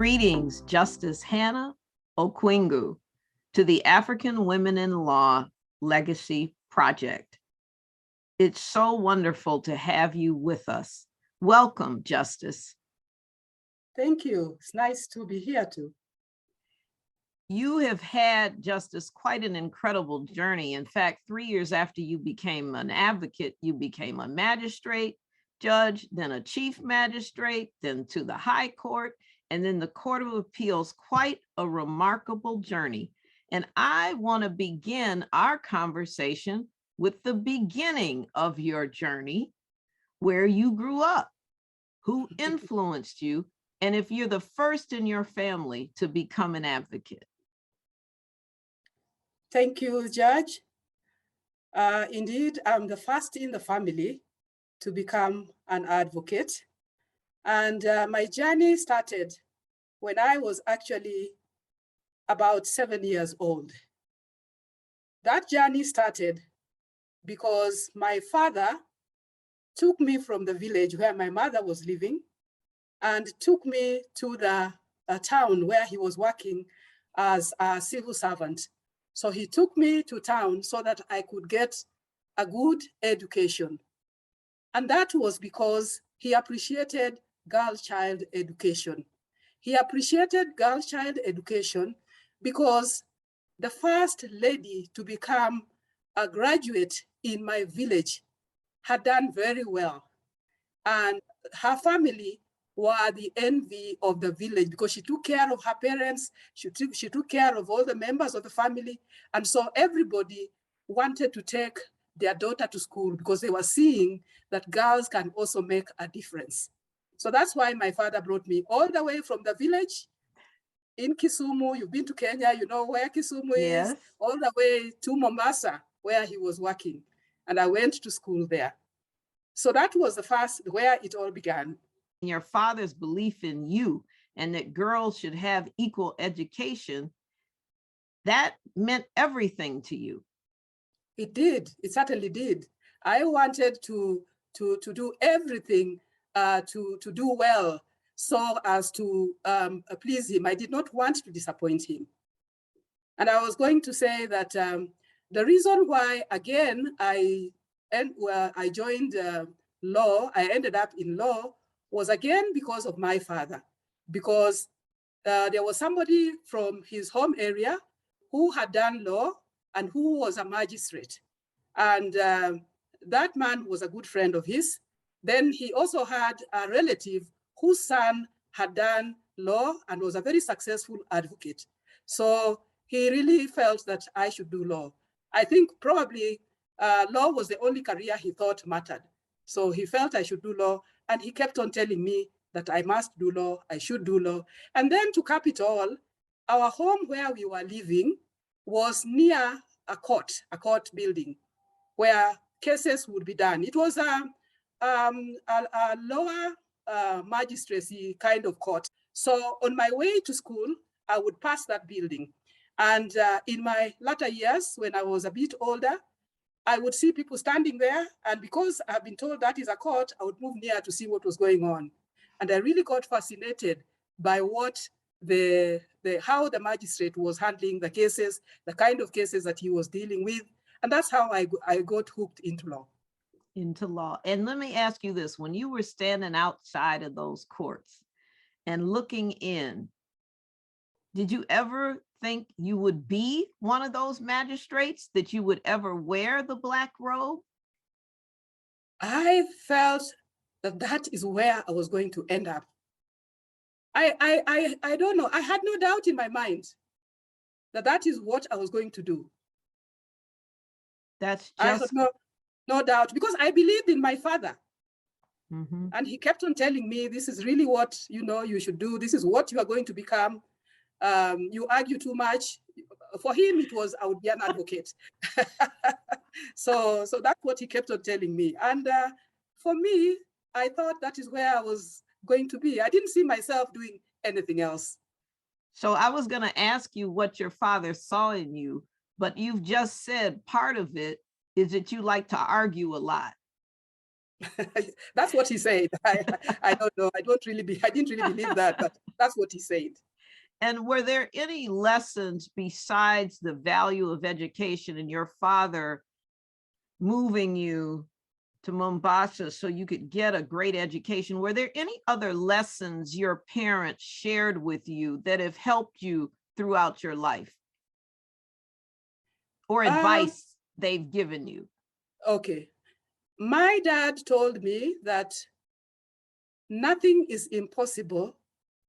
Greetings, Justice Hannah Okwengu, to the African Women in Law Legacy Project. It's so wonderful to have you with us. Welcome, Justice. Thank you. It's nice to be here too. You have had, Justice, quite an incredible journey. In fact, 3 years after you became an advocate, you became a magistrate, judge, then a chief magistrate, then to the High Court, and then the Court of Appeals. Quite a remarkable journey. And I want to begin our conversation with the beginning of your journey, where you grew up, who influenced you, and if you're the first in your family to become an advocate. Thank you, Judge. Indeed, I'm the first in the family to become an advocate. And my journey started when I was actually about 7 years old. That journey started because my father took me from the village where my mother was living and took me to the town where he was working as a civil servant. So he took me to town so that I could get a good education. And that was because he appreciated girl child education. He appreciated girl child education because the first lady to become a graduate in my village had done very well. And her family were the envy of the village because she took care of her parents, she took care of all the members of the family. And so everybody wanted to take their daughter to school because they were seeing that girls can also make a difference. So that's why my father brought me all the way from the village in Kisumu. You've been to Kenya, you know where Kisumu Yes. is, all the way to Mombasa, where he was working. And I went to school there. So that was the first, where it all began. Your father's belief in you and that girls should have equal education, that meant everything to you. It did. It certainly did. I wanted to do everything to do well so as to please him. I did not want to disappoint him. And I was going to say that the reason why, again, I joined law, I ended up in law, was again because of my father. Because there was somebody from his home area who had done law and who was a magistrate. And that man was a good friend of his. Then he also had a relative whose son had done law and was a very successful advocate. So he really felt that I should do law. I think probably law was the only career he thought mattered. So he felt I should do law, and he kept on telling me that I must do law, I should do law. And then to cap it all, our home where we were living was near a court building where cases would be done. It was a lower magistracy kind of court. So on my way to school, I would pass that building. And in my latter years, when I was a bit older, I would see people standing there. And because I've been told that is a court, I would move near to see what was going on. And I really got fascinated by what how the magistrate was handling the cases, the kind of cases that he was dealing with. And that's how I got hooked into law. Into law. And let me ask you this, when you were standing outside of those courts and looking in, did you ever think you would be one of those magistrates, that you would ever wear the black robe? I felt that that is where I was going to end up. I don't know. I had no doubt in my mind that that is what I was going to do. That's I had no doubt, because I believed in my father. Mm-hmm. And he kept on telling me, this is really what you should do. This is what you are going to become. You argue too much. For him, it was, I would be an advocate. So that's what he kept on telling me. And for me, I thought that is where I was going to be. I didn't see myself doing anything else. So I was going to ask you what your father saw in you, but you've just said part of it is that you like to argue a lot. That's what he said. I don't know. I didn't really believe that, but that's what he said. And were there any lessons besides the value of education and your father moving you to Mombasa so you could get a great education? Were there any other lessons your parents shared with you that have helped you throughout your life? Or advice they've given you? Okay. My dad told me that nothing is impossible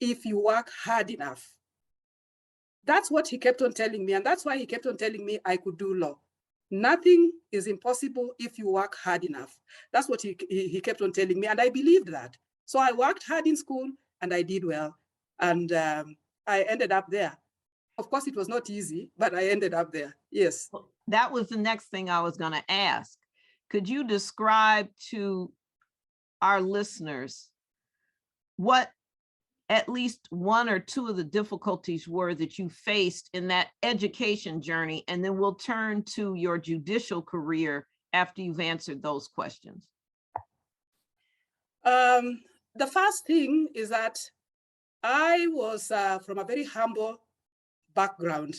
if you work hard enough. That's what he kept on telling me. And that's why he kept on telling me I could do law. Nothing is impossible if you work hard enough. That's what he kept on telling me. And I believed that. So I worked hard in school and I did well. And I ended up there. Of course, it was not easy, but I ended up there. Yes. That was the next thing I was going to ask. Could you describe to our listeners what at least one or two of the difficulties were that you faced in that education journey? And then we'll turn to your judicial career after you've answered those questions. The first thing is that I was from a very humble background.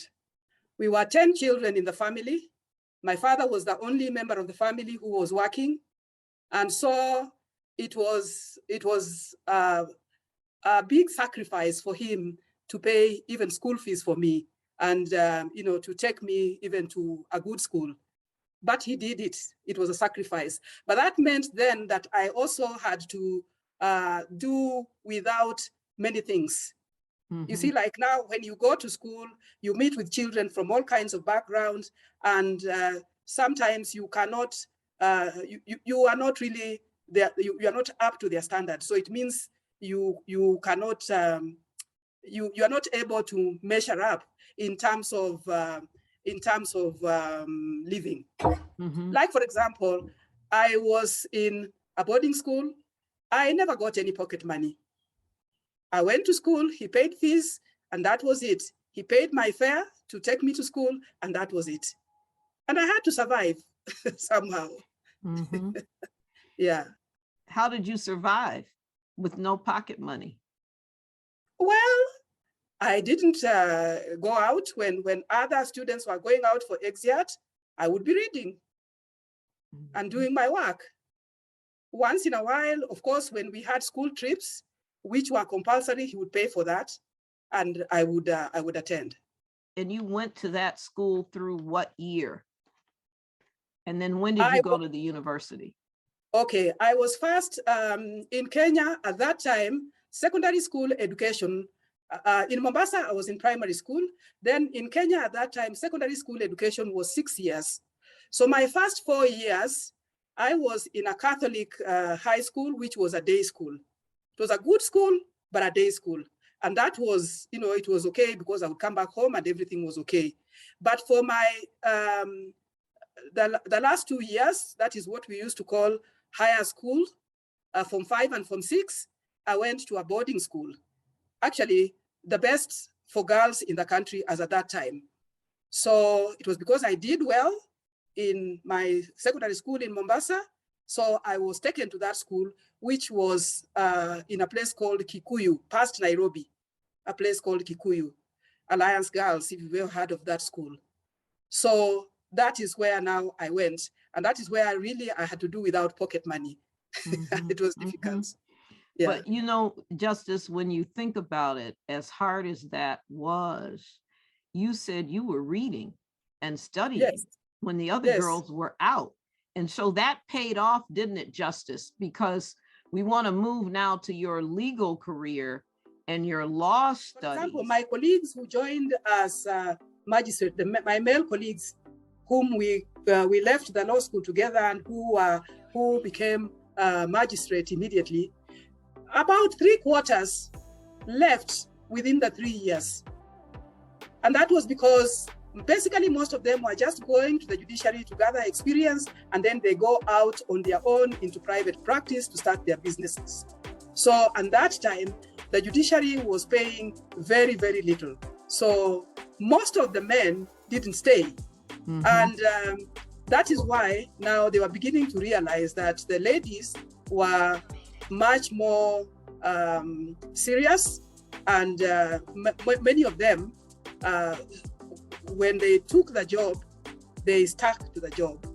We were 10 children in the family. My father was the only member of the family who was working. And so it was a big sacrifice for him to pay even school fees for me and to take me even to a good school. But he did it. It was a sacrifice. But that meant then that I also had to do without many things. Mm-hmm. You see, like now, when you go to school, you meet with children from all kinds of backgrounds, and sometimes you cannot, you are not really there, you are not up to their standards. So it means you cannot, you are not able to measure up in terms of living. Mm-hmm. Like, for example, I was in a boarding school. I never got any pocket money. I went to school, he paid fees, and that was it. He paid my fare to take me to school, and that was it. And I had to survive somehow. Mm-hmm. Yeah. How did you survive with no pocket money? Well, I didn't go out when other students were going out for exert. I would be reading and doing my work. Once in a while, of course, when we had school trips, which were compulsory, he would pay for that, and I would attend. And you went to that school through what year? And then when did you go to the university? Okay, I was first in Kenya at that time, secondary school education. In Mombasa, I was in primary school. Then in Kenya at that time, secondary school education was 6 years. So my first 4 years, I was in a Catholic high school, which was a day school. It was a good school, but a day school. And that was, it was okay because I would come back home and everything was okay. But for my, the last 2 years, that is what we used to call higher school, Form 5 and Form 6, I went to a boarding school. Actually, the best for girls in the country as at that time. So it was because I did well in my secondary school in Mombasa. So I was taken to that school, which was in a place called Kikuyu, past Nairobi, a place called Kikuyu, Alliance Girls, if you've ever heard of that school. So that is where now I went. And that is where I had to do without pocket money. Mm-hmm. It was difficult. Mm-hmm. Yeah. But Justice, when you think about it, as hard as that was, you said you were reading and studying when the other girls were out. And so that paid off, didn't it, Justice? Because we want to move now to your legal career and your law studies. For example, my colleagues who joined as magistrate, my male colleagues, whom we left the law school together and who became magistrate immediately, about 3/4 left within the 3 years. And that was because basically most of them were just going to the judiciary to gather experience, and then they go out on their own into private practice to start their businesses. So at that time, the judiciary was paying very, very little. So most of the men didn't stay. Mm-hmm. And that is why now they were beginning to realize that the ladies were much more serious, and many of them, when they took the job, they stuck to the job.